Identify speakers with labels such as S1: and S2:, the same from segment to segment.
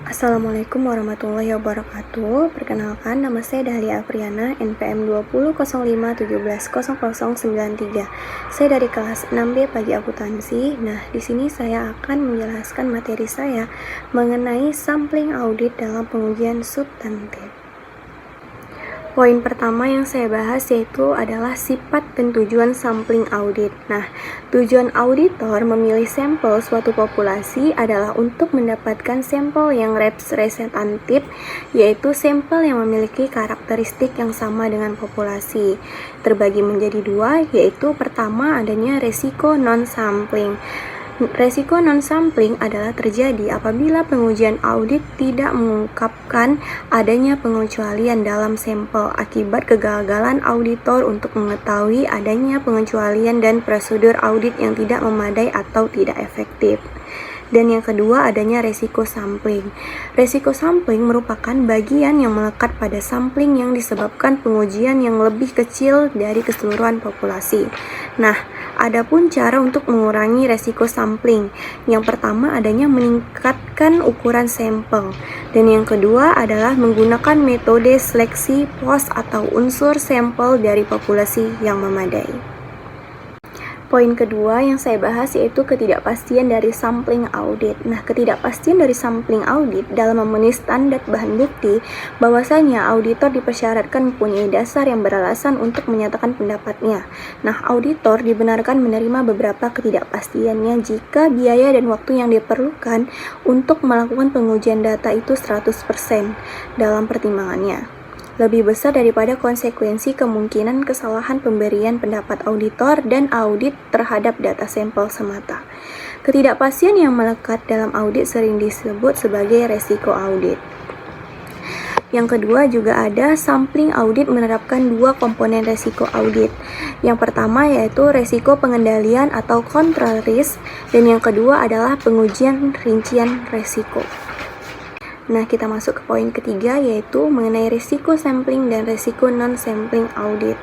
S1: Assalamualaikum warahmatullahi wabarakatuh. Perkenalkan, nama saya Dahlia Afriana, NPM 200517000093. Saya dari kelas 6B Pagi Akuntansi. Nah, di sini saya akan menjelaskan materi saya mengenai sampling audit dalam pengujian substantif. Poin pertama yang saya bahas yaitu adalah sifat dan tujuan sampling audit. Nah, tujuan auditor memilih sampel suatu populasi adalah untuk mendapatkan sampel yang representatif, yaitu sampel yang memiliki karakteristik yang sama dengan populasi. Terbagi menjadi dua, yaitu pertama adanya resiko non-sampling. Resiko non-sampling adalah terjadi apabila pengujian audit tidak mengungkapkan adanya pengecualian dalam sampel akibat kegagalan auditor untuk mengetahui adanya pengecualian dan prosedur audit yang tidak memadai atau tidak efektif. Dan yang kedua adanya resiko sampling. Resiko sampling merupakan bagian yang melekat pada sampling yang disebabkan pengujian yang lebih kecil dari keseluruhan populasi. Nah, adapun cara untuk mengurangi resiko sampling. Yang pertama adanya meningkatkan ukuran sampel. Dan yang kedua adalah menggunakan metode seleksi pos atau unsur sampel dari populasi yang memadai. Poin kedua yang saya bahas yaitu ketidakpastian dari sampling audit. Nah, ketidakpastian dari sampling audit dalam memenuhi standar bahan bukti bahwasanya auditor dipersyaratkan mempunyai dasar yang beralasan untuk menyatakan pendapatnya. Nah, auditor dibenarkan menerima beberapa ketidakpastiannya jika biaya dan waktu yang diperlukan untuk melakukan pengujian data itu 100% dalam pertimbangannya. Lebih besar daripada konsekuensi kemungkinan kesalahan pemberian pendapat auditor dan audit terhadap data sampel semata. Ketidakpastian yang melekat dalam audit sering disebut sebagai resiko audit. Yang kedua juga ada sampling audit menerapkan dua komponen resiko audit. Yang pertama yaitu resiko pengendalian atau control risk, dan yang kedua adalah pengujian rincian resiko. Nah, kita masuk ke poin ketiga yaitu mengenai risiko sampling dan risiko non-sampling audit.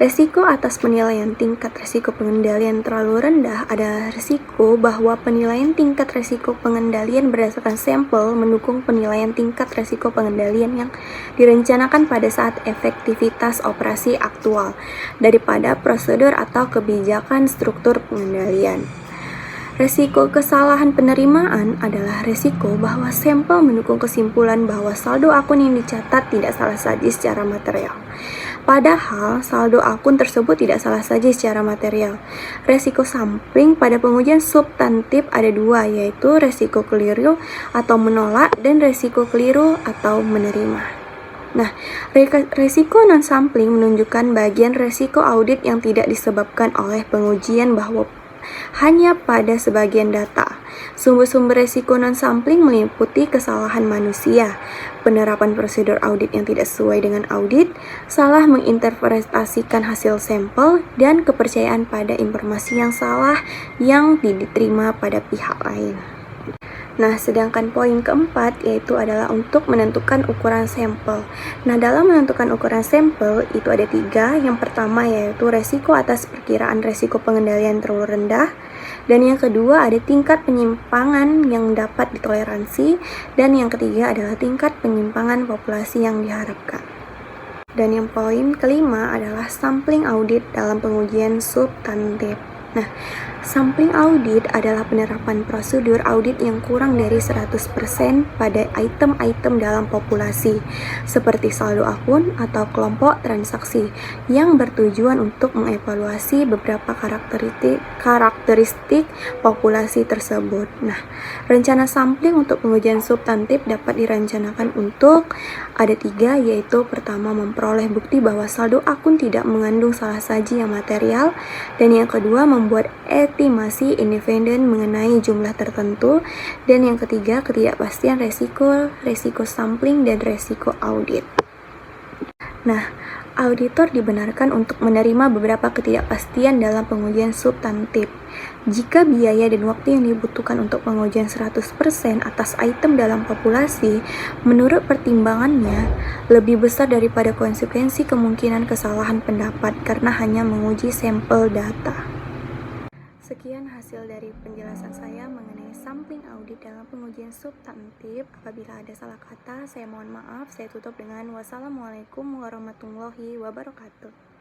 S1: Risiko atas penilaian tingkat risiko pengendalian terlalu rendah adalah risiko bahwa penilaian tingkat risiko pengendalian berdasarkan sampel mendukung penilaian tingkat risiko pengendalian yang direncanakan pada saat efektivitas operasi aktual daripada prosedur atau kebijakan struktur pengendalian. Resiko kesalahan penerimaan adalah resiko bahwa sampel mendukung kesimpulan bahwa saldo akun yang dicatat tidak salah saji secara material. Padahal saldo akun tersebut tidak salah saji secara material. Resiko sampling pada pengujian substantif ada dua, yaitu resiko keliru atau menolak dan resiko keliru atau menerima. Nah, resiko non-sampling menunjukkan bagian resiko audit yang tidak disebabkan oleh pengujian bahwa hanya pada sebagian data. Sumber-sumber resiko non-sampling meliputi kesalahan manusia, penerapan prosedur audit yang tidak sesuai dengan audit, salah menginterpretasikan hasil sampel, dan kepercayaan pada informasi yang salah yang diterima pada pihak lain. Nah, sedangkan poin keempat yaitu adalah untuk menentukan ukuran sampel. Nah, dalam menentukan ukuran sampel itu ada tiga. Yang pertama yaitu resiko atas perkiraan resiko pengendalian terlalu rendah. Dan yang kedua ada tingkat penyimpangan yang dapat ditoleransi. Dan yang ketiga adalah tingkat penyimpangan populasi yang diharapkan. Dan yang poin kelima adalah sampling audit dalam pengujian substantif. Nah, sampling audit adalah penerapan prosedur audit yang kurang dari 100% pada item-item dalam populasi, seperti saldo akun atau kelompok transaksi, yang bertujuan untuk mengevaluasi beberapa karakteristik populasi tersebut. Nah, rencana sampling untuk pengujian substantif dapat direncanakan untuk ada tiga, yaitu pertama memperoleh bukti bahwa saldo akun tidak mengandung salah saji yang material, dan yang kedua membuat estimasi independen mengenai jumlah tertentu, dan yang ketiga ketidakpastian resiko sampling dan resiko audit. Nah, auditor dibenarkan untuk menerima beberapa ketidakpastian dalam pengujian substantif. Jika biaya dan waktu yang dibutuhkan untuk pengujian 100% atas item dalam populasi menurut pertimbangannya lebih besar daripada konsekuensi kemungkinan kesalahan pendapat karena hanya menguji sampel data. Sekian hasil dari penjelasan saya mengenai sampling audit dalam pengujian substantif. Apabila ada salah kata, saya mohon maaf. Saya tutup dengan wassalamualaikum warahmatullahi wabarakatuh.